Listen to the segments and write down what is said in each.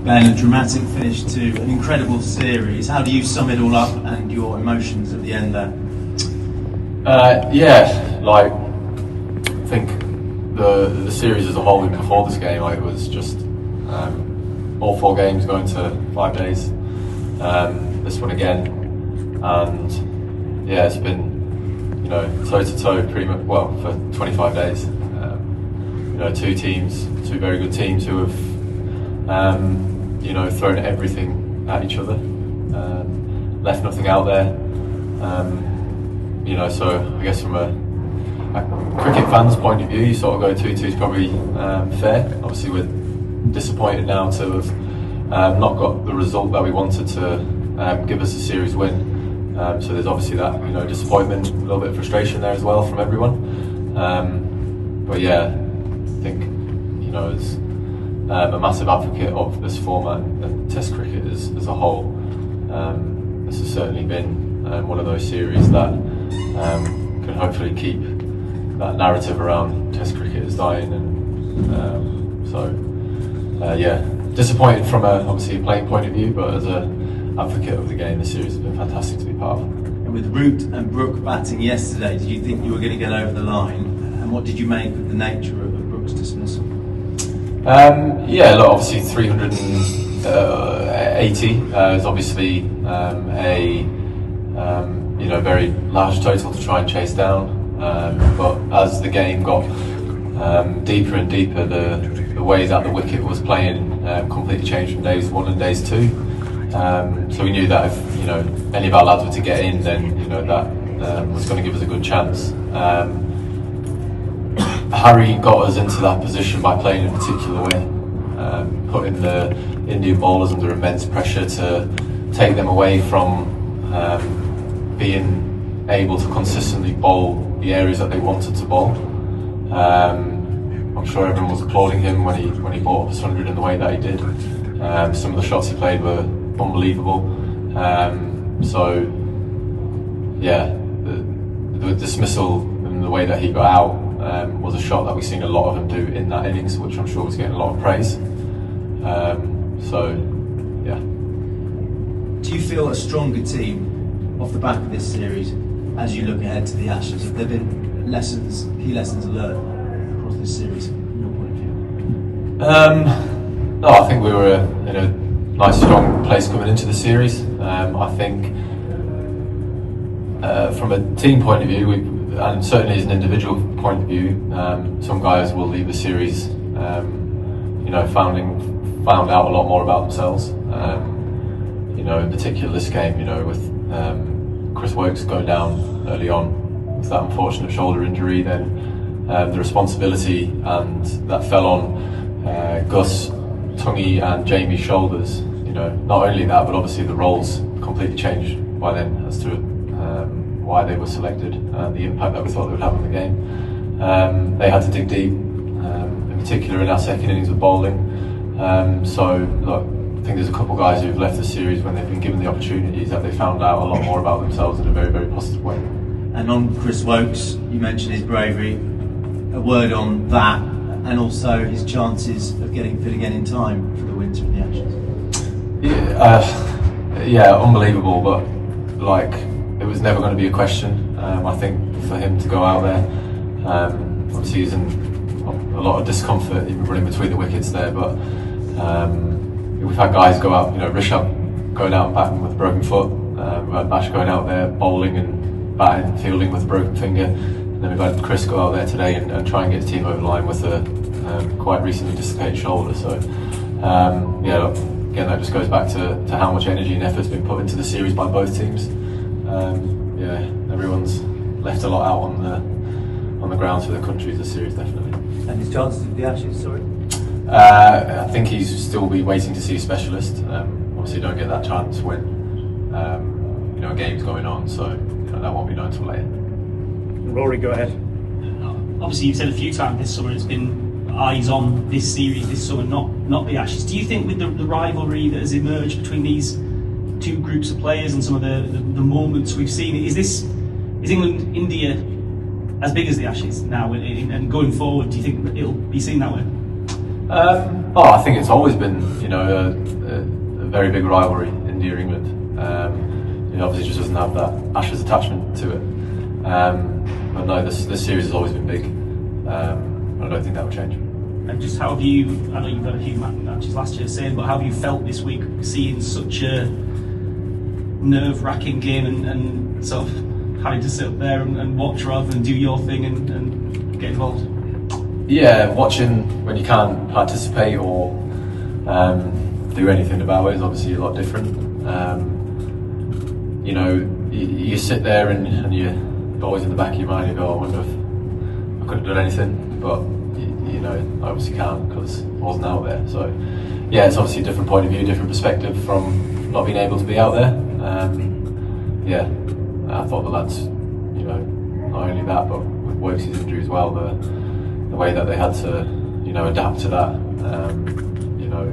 Ben, a dramatic finish to an incredible series. How do you sum it all up and your emotions at the end there? I think the series as a whole, even before this game, it was just all 4 games going to 5 days. This one again, and it's been toe to toe pretty much for 25 days. 2 very good teams who have thrown everything at each other, left nothing out there. So I guess from a cricket fan's point of view, you sort of go 2-2 is probably fair. Obviously, we're disappointed now to have not got the result that we wanted to give us a series win. So there's obviously that disappointment, a little bit of frustration there as well from everyone. But yeah, I think as a massive advocate of this format and Test cricket as a whole, this has certainly been one of those series that can hopefully keep that narrative around Test cricket is dying, and disappointed from obviously a playing point of view, but as an advocate of the game, the series has been fantastic to be part of. And with Root and Brook batting yesterday, did you think you were going to get over the line? And what did you make of the nature of Brook's dismissal? Obviously 380 is obviously a very large total to try and chase down. But as the game got deeper and deeper, the way that the wicket was playing completely changed from days 1 and days 2. So we knew that if any of our lads were to get in, then that was going to give us a good chance. Harry got us into that position by playing in a particular way, putting the Indian bowlers under immense pressure to take them away from being able to consistently bowl the areas that they wanted to bowl. I'm sure everyone was applauding him when he bowled up 100 in the way that he did. Some of the shots he played were unbelievable. The dismissal and the way that he got out was a shot that we've seen a lot of him do in that innings, which I'm sure was getting a lot of praise. Do you feel a stronger team off the back of this series as you look ahead to the Ashes? Have there been key lessons learned across this series from your point of view? No, I think we were in a nice strong place coming into the series. I think from a team point of view, and certainly as an individual point of view, some guys will leave the series found out a lot more about themselves. In particular this game, with Chris Woakes going down early on with that unfortunate shoulder injury, then the responsibility and that fell on Gus, Tungy and Jamie's shoulders. Not only that, but obviously the roles completely changed by then as to why they were selected and the impact that we thought they would have on the game. They had to dig deep, in particular in our second innings of bowling. I think there's a couple of guys who've left the series when they've been given the opportunities that they found out a lot more about themselves in a very, very positive way. And on Chris Woakes, you mentioned his bravery. A word on that, and also his chances of getting fit again in time for the winter and the Ashes. Unbelievable, but it was never going to be a question. I think for him to go out there, obviously he's in a lot of discomfort even running between the wickets there, but we've had guys go out, Rishabh going out and batting with a broken foot, we've had Bash going out there bowling and batting and fielding with a broken finger, and then we've had Chris go out there today and try and get his team over the line with a quite recently dislocated shoulder. So again, that just goes back to how much energy and effort has been put into the series by both teams. Everyone's left a lot out on the grounds for their countries this series, definitely. And his chances of the Ashes, sorry? I think he's still be waiting to see a specialist. Obviously, don't get that chance when a game's going on, so that won't be known until later. Rory, go ahead. Obviously, you've said a few times this summer it's been eyes on this series this summer, not the Ashes. Do you think with the rivalry that has emerged between these two groups of players and some of the moments we've seen, is England India as big as the Ashes now, and going forward, do you think it'll be seen that way? Oh, I think it's always been, you know, a very big rivalry, India-England. You know, obviously just doesn't have that Ashes attachment to it. But no, this series has always been big. I don't think that will change. And just how have you, I know you've got a few matches last year saying, but how have you felt this week seeing such a nerve-wracking game and sort of having to sit up there and watch rather than do your thing and get involved? Yeah, watching when you can't participate or do anything about it is obviously a lot different. You know, you sit there and you're always in the back of your mind, you go, I wonder if I could have done anything, but you know, I obviously can't because I wasn't out there. So yeah, it's obviously a different point of view, different perspective from not being able to be out there. Yeah, I thought the lads, you know, not only that, but with Wokes' injury as well, the way that they had to, you know, adapt to that, you know,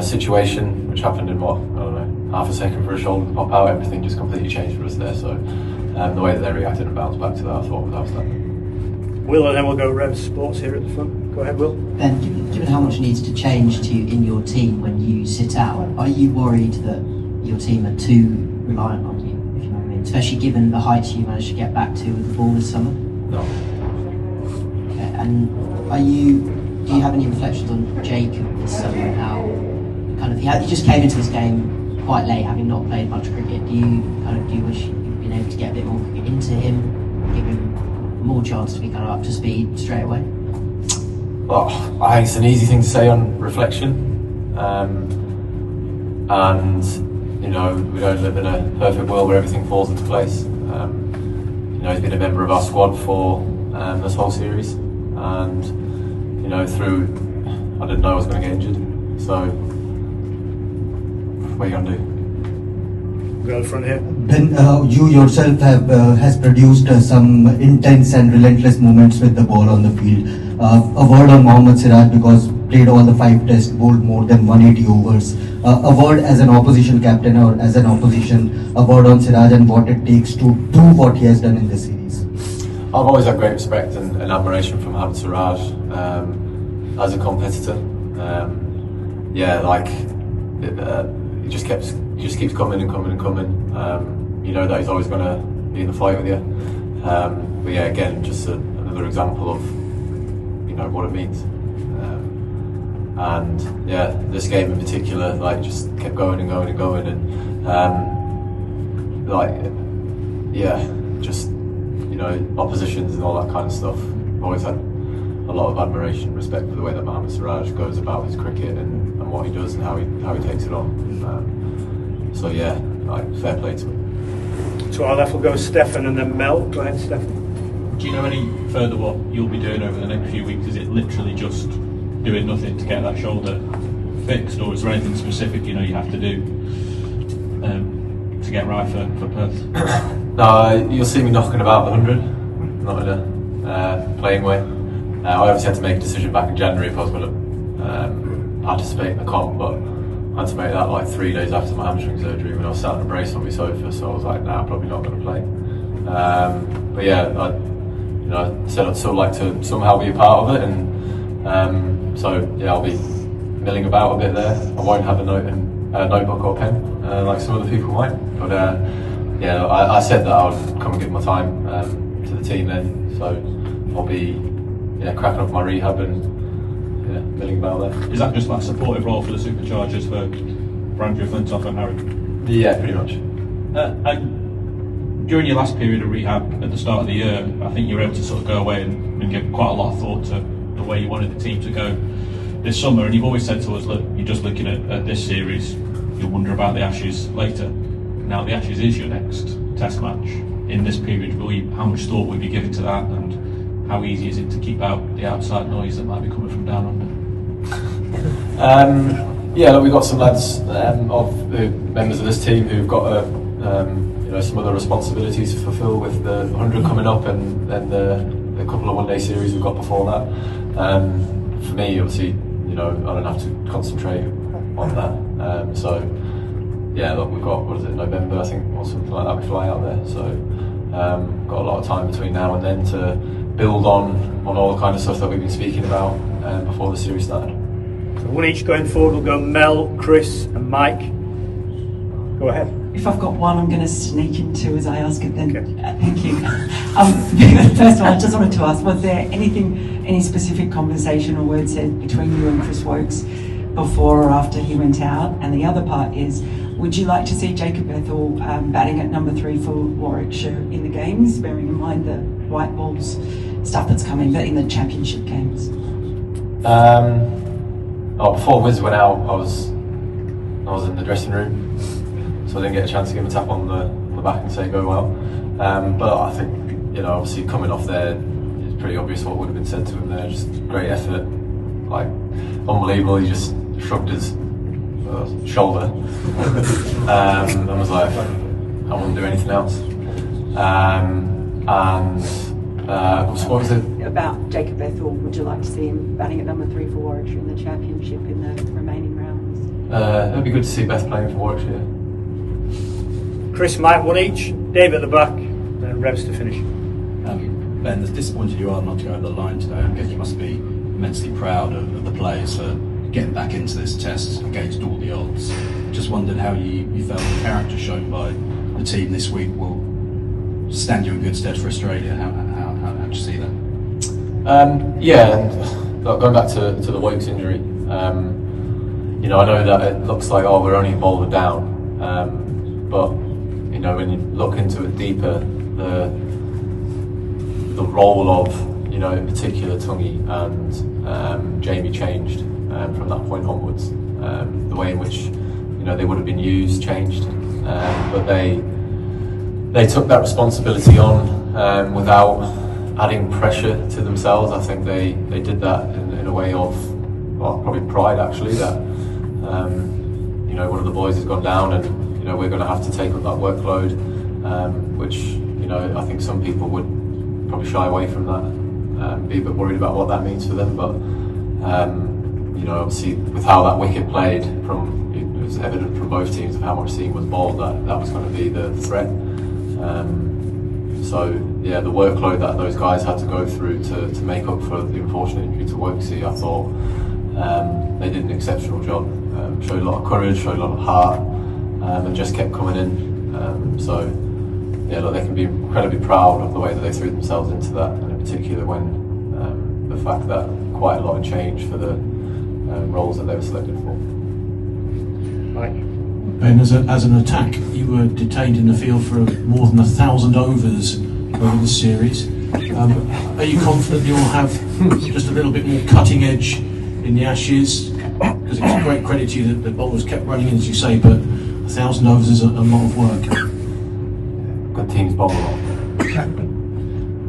situation, which happened in what, I don't know, half a second for a shoulder to pop out, everything just completely changed for us there. So the way that they reacted and bounced back to that, I thought was outstanding. Will, and then we'll go Rev Sports here at the front. Go ahead, Will. Ben, given how much needs to change in your team when you sit out, are you worried that your team are too reliant on you, if you know what I mean? Especially given the heights you managed to get back to with the ball this summer? No. Okay, and do you have any reflections on Jacob this summer and how kind of he just came into this game quite late, having not played much cricket? Do you wish you'd been able to get a bit more cricket into him, give him more chance to be kind of up to speed straight away? Well, I think it's an easy thing to say on reflection, and you know, we don't live in a perfect world where everything falls into place. You know, he's been a member of our squad for this whole series, and you know, I didn't know I was going to get injured. So, what are you going to do? Go to the front here. Ben, you yourself has produced some intense and relentless moments with the ball on the field. A word on Mohammed Siraj, because played all the 5 tests, bowled more than 180 overs. A word as an opposition captain or as an opposition, a word on Siraj and what it takes to do what he has done in this series. I've always had great respect and admiration for Mohammed Siraj as a competitor. Yeah, like he just keeps coming and coming and coming. You know that he's always going to be in the fight with you. But yeah, again, just another example of, you know, what it means. And yeah, this game in particular, like, just kept going and going and going, and like, yeah, just, you know, oppositions and all that kind of stuff. I've always had a lot of admiration, respect for the way that Mohammed Siraj goes about his cricket and what he does and how he takes it on. So yeah, like, fair play to him. To our left will go Stefan and then Mel. Go ahead, Stefan. Do you know any further what you'll be doing over the next few weeks? Is it literally just doing nothing to get that shoulder fixed, or is there anything specific you know you have to do to get right for Perth? No, you'll see me knocking about the 100, not in a playing way. I obviously had to make a decision back in January if I was going to participate in the comp, but I had to make that like 3 days after my hamstring surgery when I was sat on a brace on my sofa, so I was like, nah, I'm probably not going to play. But yeah, I said I'd still like to somehow be a part of it, and so yeah, I'll be milling about a bit there. I won't have a notebook or pen like some other people might, but yeah, I said that I would come and give my time to the team then, so I'll be cracking up my rehab and milling about there. Is that just like a supportive role for the Superchargers for Andrew Flintoff and Harry? Yeah, pretty much. And during your last period of rehab at the start of the year, I think you were able to sort of go away and give quite a lot of thought to the way you wanted the team to go this summer, and you've always said to us, look, you're just looking at this series, you'll wonder about the Ashes later. Now the Ashes is your next test match. In this period, how much thought will you be giving to that, and how easy is it to keep out the outside noise that might be coming from down under? Yeah, look, we've got some lads of the members of this team who've got some other responsibilities to fulfil with the 100 coming up, and then the couple of one-day series we've got before that. For me, obviously, I don't have to concentrate on that. So yeah, look, we've got, November, I think, or something like that, we fly out there. So got a lot of time between now and then to build on all the kind of stuff that we've been speaking about before the series started. So one each going forward. We'll go Mel, Chris, and Mike. Go ahead. If I've got one, I'm going to sneak in two as I ask it then. Okay. Thank you. First of all, I just wanted to ask, was there any specific conversation or word said between you and Chris Wokes before or after he went out? And the other part is, would you like to see Jacob Ethel batting at number 3 for Warwickshire in the games, bearing in mind the white balls stuff that's coming, but in the championship games? Before Wiz went out, I was in the dressing room, so I didn't get a chance to give him a tap on the back and say go well. But I think, obviously coming off there, it's pretty obvious what would have been said to him there. Just great effort, like unbelievable. He just shrugged his shoulder and was like, I wouldn't do anything else. What was it? About Jacob Ethel, would you like to see him batting at number 3 for Warwickshire in the championship in the remaining rounds? It'd be good to see Beth playing for Warwickshire. Chris, Mike, one each. Dave at the back, and Rebs to finish. Ben, as disappointed you are not to go over the line today, I guess you must be immensely proud of the players for getting back into this test against all the odds. Just wondered how you felt the character shown by the team this week will stand you in good stead for Australia. How do you see that? And going back to the Wokes injury, I know that it looks like, we're only bowled it down, but when you look into it deeper, the role of in particular Tungi and Jamie changed from that point onwards. The way in which they would have been used changed, but they took that responsibility on without adding pressure to themselves. I think they did that in a way of probably pride, actually, that one of the boys has gone down and we're going to have to take up that workload, which I think some people would probably shy away from that, be a bit worried about what that means for them. But obviously with how that wicket played, it was evident from both teams of how much seam was bowled that was going to be the threat. So the workload that those guys had to go through to make up for the unfortunate injury to Wokesy, I thought they did an exceptional job. Showed a lot of courage, showed a lot of heart, and just kept coming in. They can be incredibly proud of the way that they threw themselves into that, and in particular when the fact that quite a lot had changed for the roles that they were selected for. Mike. Ben, as an attack, you were detained in the field for more than 1,000 overs over the series. Are you confident you'll have just a little bit more cutting edge in the Ashes? Because it's a great credit to you that the bowlers kept running in, as you say, but 1,000 overs is a lot of work. Good teams bowl a lot.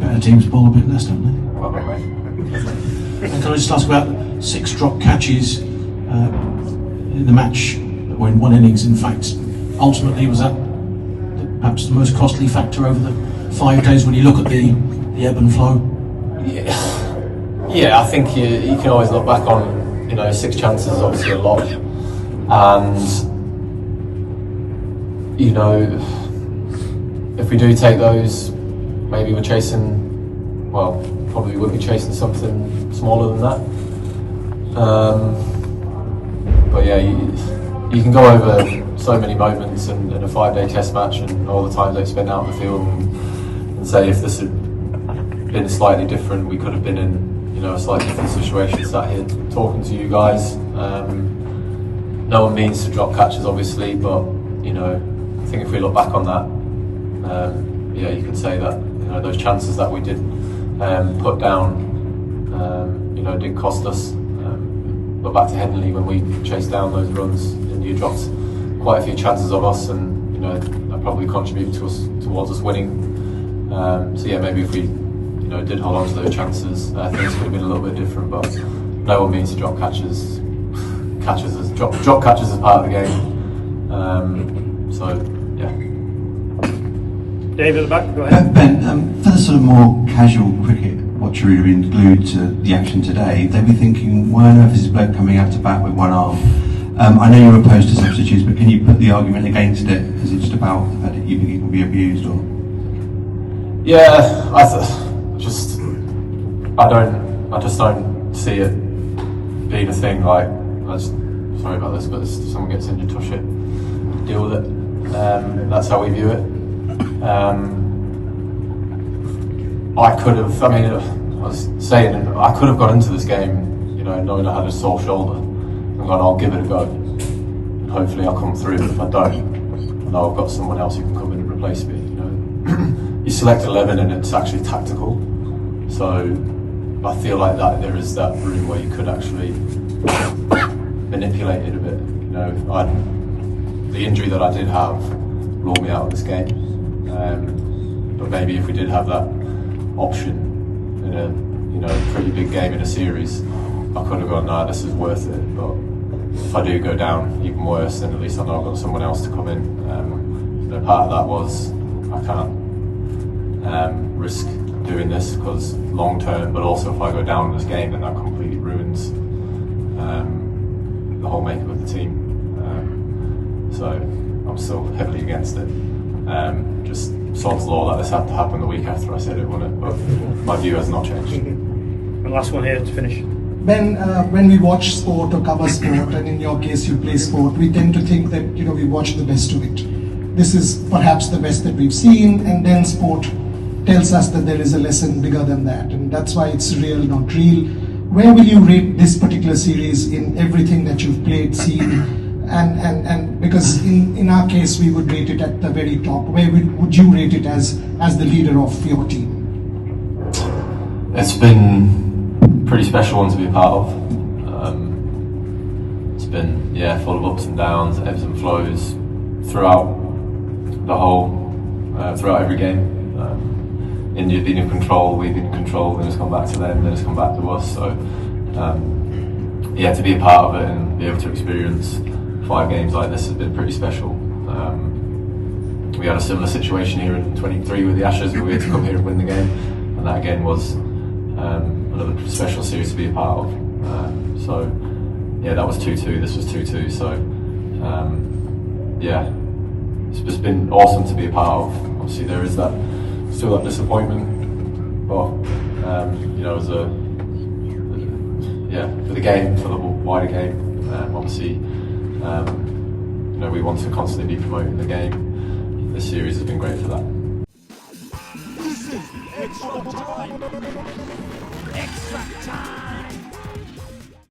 Better teams bowl a bit less, don't they? Well, right. And can I just ask about 6 drop catches in the match, or in one innings, in fact? Ultimately, was that perhaps the most costly factor over the 5 days when you look at the ebb and flow? Yeah, I think you can always look back on 6 chances is obviously a lot, and if we do take those, maybe we're chasing, probably would be chasing something smaller than that. But you can go over so many moments in a 5-day test match and all the times they spent out in the field and say if this had been slightly different, we could have been in a slightly different situation sat here talking to you guys. No one means to drop catches, obviously, but I think if we look back on that, you could say that those chances that we did put down, did cost us. But back to Headingley, when we chased down those runs, India dropped quite a few chances of us, and that probably contributed towards us winning. Maybe if we did hold on to those chances, things could have been a little bit different. But no one means to drop catches. Drop catches as part of the game. David at the back, go ahead. Ben, for the sort of more casual cricket watcher who've been glued to the action today, they'll be thinking, why on earth is this bloke coming out to bat with one arm? I know you're opposed to substitutes, but can you put the argument against it? Is it just about the fact that you think it can be abused, or? Yeah, I just don't see it being a thing. Like, sorry about this, but if someone gets injured, touch it, deal with it. That's how we view it. I could have, I was saying, I could have got into this game, you know, knowing I had a sore shoulder, and gone, I'll give it a go. And hopefully I'll come through, but if I don't, I know I've got someone else who can come in and replace me, you know. You select 11 and it's actually tactical, so I feel like that there is that room where you could actually manipulate it a bit, you know. The injury that I did have ruled me out of this game, but maybe if we did have that option in a pretty big game in a series, I could have gone, nah, this is worth it. But if I do go down even worse, then at least I know I've got someone else to come in. Part of that was I can't risk doing this because long term, but also if I go down in this game, then that completely ruins the whole makeup of the team. So I'm still heavily against it. Just sod's law, like this had to happen the week after I said it, wouldn't it? But my view has not changed. And last one here to finish. Ben, when we watch sport or cover sport, and in your case you play sport, we tend to think that, you know, we watch the best of it. This is perhaps the best that we've seen, and then sport tells us that there is a lesson bigger than that, and that's why it's real, not real. Where will you rate this particular series in everything that you've played, seen? And because in our case we would rate it at the very top. Where would you rate it as the leader of your team? It's been a pretty special one to be a part of. It's been full of ups and downs, ebbs and flows throughout throughout every game. India being in control, we've been in control, then it's come back to them, then it's come back to us. So to be a part of it and be able to experience 5 games like this has been pretty special. We had a similar situation here in 23 with the Ashes, where we had to come here and win the game, and that again was another special series to be a part of. That was 2-2, this was 2-2, so it's just been awesome to be a part of. Obviously there is still that disappointment, but for the game, for the wider game, obviously we want to constantly be promoting the game. This series has been great for that. Extra time! Extra time!